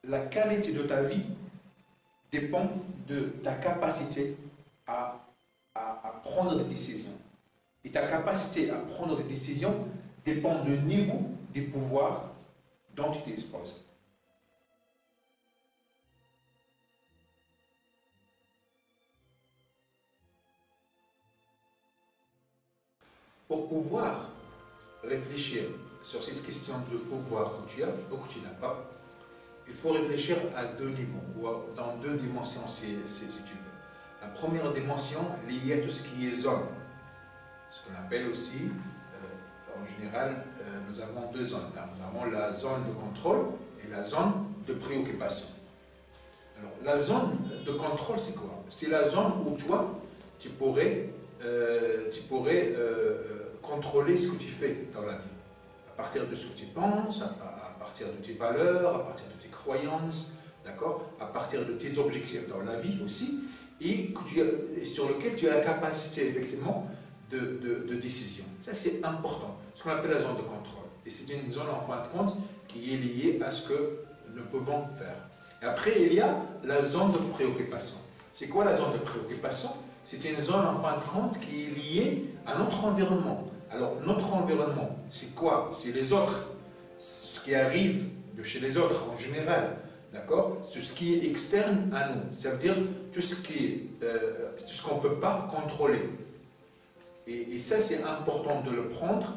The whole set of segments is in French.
la qualité de ta vie dépend de ta capacité à prendre des décisions. Et ta capacité à prendre des décisions dépend du niveau du pouvoir dont tu disposes. Pour pouvoir réfléchir sur cette question de pouvoir que tu as ou que tu n'as pas, il faut réfléchir à deux niveaux, ou dans deux dimensions si tu veux. La première dimension liée à tout ce qui est zone, ce qu'on appelle aussi, en général, nous avons deux zones. Nous avons la zone de contrôle et la zone de préoccupation. Alors, la zone de contrôle, c'est quoi? C'est la zone où toi, tu pourrais contrôler ce que tu fais dans la vie. À partir de ce que tu penses, à partir de tes valeurs, à partir de tes croyances, d'accord, à partir de tes objectifs dans la vie aussi, et sur lequel tu as la capacité effectivement de décision. Ça c'est important, ce qu'on appelle la zone de contrôle. Et c'est une zone en fin de compte qui est liée à ce que nous pouvons faire. Et après il y a la zone de préoccupation. C'est quoi la zone de préoccupation? C'est une zone en fin de compte qui est liée à notre environnement. Alors notre environnement, c'est quoi? C'est les autres, ce qui arrive de chez les autres en général. D'accord? Tout ce qui est externe à nous. Ça veut dire tout ce qu'on ne peut pas contrôler. Et ça, c'est important de le prendre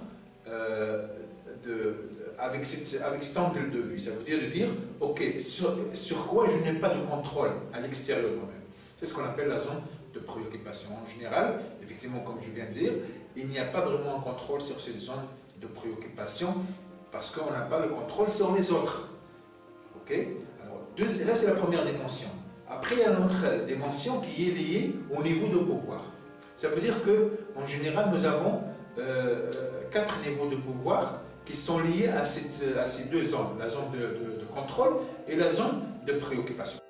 avec cet angle de vue. Ça veut dire de dire, ok, sur quoi je n'ai pas de contrôle à l'extérieur de moi-même. C'est ce qu'on appelle la zone de préoccupation. En général, effectivement, comme je viens de dire, il n'y a pas vraiment un contrôle sur cette zone de préoccupation parce qu'on n'a pas le contrôle sur les autres. Ok? Ça, c'est la première dimension. Après, il y a une autre dimension qui est liée au niveau de pouvoir. Ça veut dire qu'en général, nous avons 4 niveaux de pouvoir qui sont liés à ces deux zones, la zone de contrôle et la zone de préoccupation.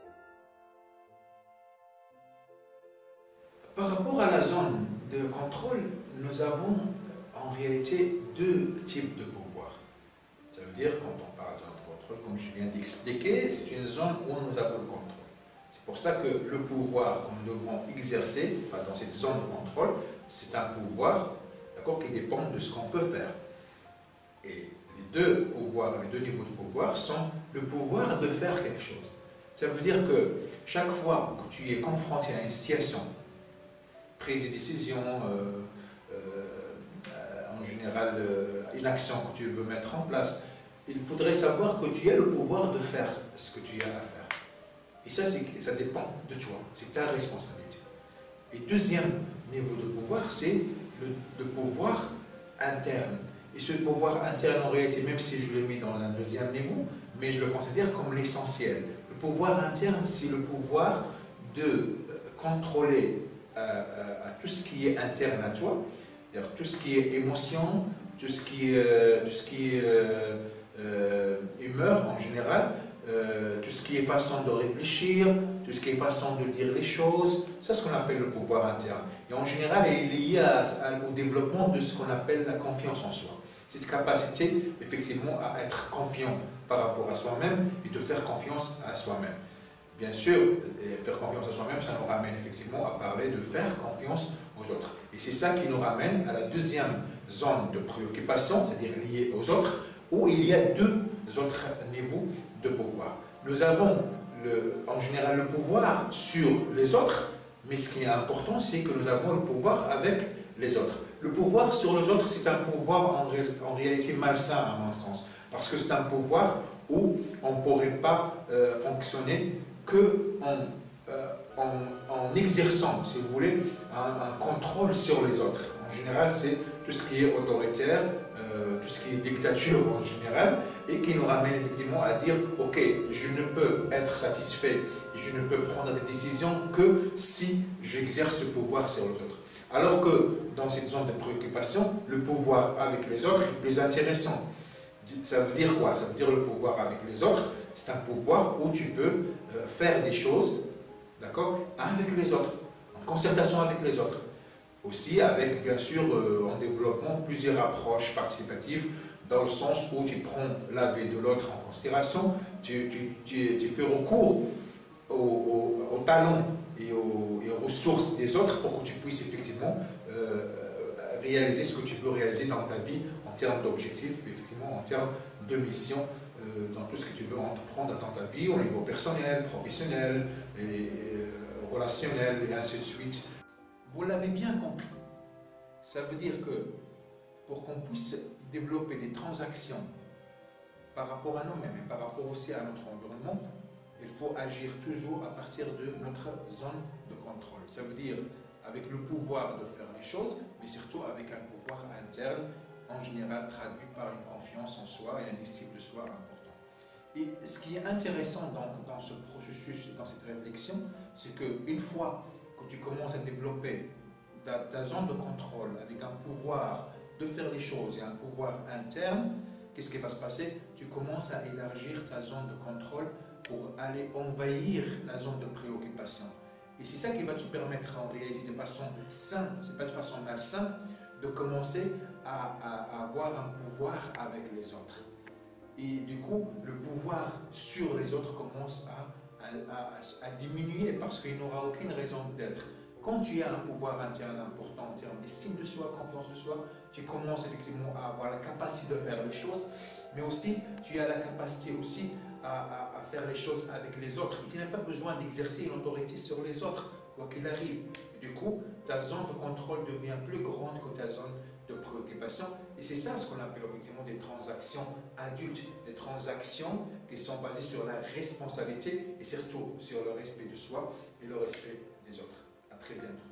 Par rapport à la zone de contrôle, nous avons en réalité 2 types de pouvoir. Ça veut dire, quand on parle de notre contrôle, comme je viens d'expliquer, c'est une zone où nous avons le contrôle. C'est pour cela que le pouvoir que nous devrons exercer dans cette zone de contrôle, c'est un pouvoir qui dépend de ce qu'on peut faire. Et les deux pouvoirs, les 2 niveaux de pouvoir sont le pouvoir de faire quelque chose. Ça veut dire que chaque fois que tu es confronté à une situation, prise de décision, en général une action que tu veux mettre en place, il faudrait savoir que tu as le pouvoir de faire ce que tu as à faire. Et ça dépend de toi, c'est ta responsabilité. Et deuxième niveau de pouvoir, c'est le pouvoir interne. Et ce pouvoir interne, en réalité, même si je l'ai mis dans un deuxième niveau, mais je le considère comme l'essentiel. Le pouvoir interne, c'est le pouvoir de contrôler à tout ce qui est interne à toi, tout ce qui est émotion, tout ce qui est humeur en général, tout ce qui est façon de réfléchir, tout ce qui est façon de dire les choses, c'est ce qu'on appelle le pouvoir interne. Et en général, il est lié au développement de ce qu'on appelle la confiance en soi. C'est cette capacité, effectivement, à être confiant par rapport à soi-même et de faire confiance à soi-même. Bien sûr, faire confiance à soi-même, ça nous ramène effectivement à parler de faire confiance aux autres. Et c'est ça qui nous ramène à la deuxième zone de préoccupation, c'est-à-dire liée aux autres, où il y a 2 autres niveaux de pouvoir. Nous avons en général le pouvoir sur les autres, mais ce qui est important, c'est que nous avons le pouvoir avec les autres. Le pouvoir sur les autres, c'est un pouvoir en réalité malsain à mon sens, parce que c'est un pouvoir où on ne pourrait pas fonctionner qu'en exerçant, si vous voulez, un contrôle sur les autres. En général, c'est tout ce qui est autoritaire, tout ce qui est dictature en général, et qui nous ramène effectivement à dire « Ok, je ne peux être satisfait, je ne peux prendre des décisions que si j'exerce ce pouvoir sur les autres. » Alors que dans cette zone de préoccupation, le pouvoir avec les autres est plus intéressant. Ça veut dire quoi? Ça veut dire le pouvoir avec les autres, c'est un pouvoir où tu peux faire des choses, d'accord, avec les autres, en concertation avec les autres. Aussi avec, bien sûr, en développant plusieurs approches participatives dans le sens où tu prends la vie de l'autre en considération, tu fais recours aux talents et aux ressources des autres pour que tu puisses effectivement réaliser ce que tu veux réaliser dans ta vie en termes d'objectifs, effectivement en termes de mission, dans tout ce que tu veux entreprendre dans ta vie au niveau personnel, professionnel, et relationnel et ainsi de suite. Vous l'avez bien compris. Ça veut dire que pour qu'on puisse développer des transactions par rapport à nous-mêmes et par rapport aussi à notre environnement, il faut agir toujours à partir de notre zone de contrôle. Ça veut dire avec le pouvoir de faire les choses, mais surtout avec un pouvoir interne, en général traduit par une confiance en soi et un estime de soi important. Et ce qui est intéressant dans ce processus, dans cette réflexion, c'est qu'une fois que tu commences à développer ta zone de contrôle avec un pouvoir de faire les choses et un pouvoir interne, qu'est-ce qui va se passer? Tu commences à élargir ta zone de contrôle pour aller envahir la zone de préoccupation. Et c'est ça qui va te permettre en réalité de façon saine, c'est pas de façon malsaine, de commencer à avoir un pouvoir avec les autres. Et du coup, le pouvoir sur les autres commence à diminuer parce qu'il n'aura aucune raison d'être. Quand tu as un pouvoir interne important en termes d'estime de soi, confiance de soi, tu commences effectivement à avoir la capacité de faire les choses, mais aussi tu as la capacité aussi à faire les choses avec les autres. Et tu n'as pas besoin d'exercer une autorité sur les autres, quoi qu'il arrive. Du coup, ta zone de contrôle devient plus grande que ta zone de préoccupation. Et c'est ça ce qu'on appelle effectivement des transactions adultes, des transactions qui sont basées sur la responsabilité et surtout sur le respect de soi et le respect des autres. À très bientôt.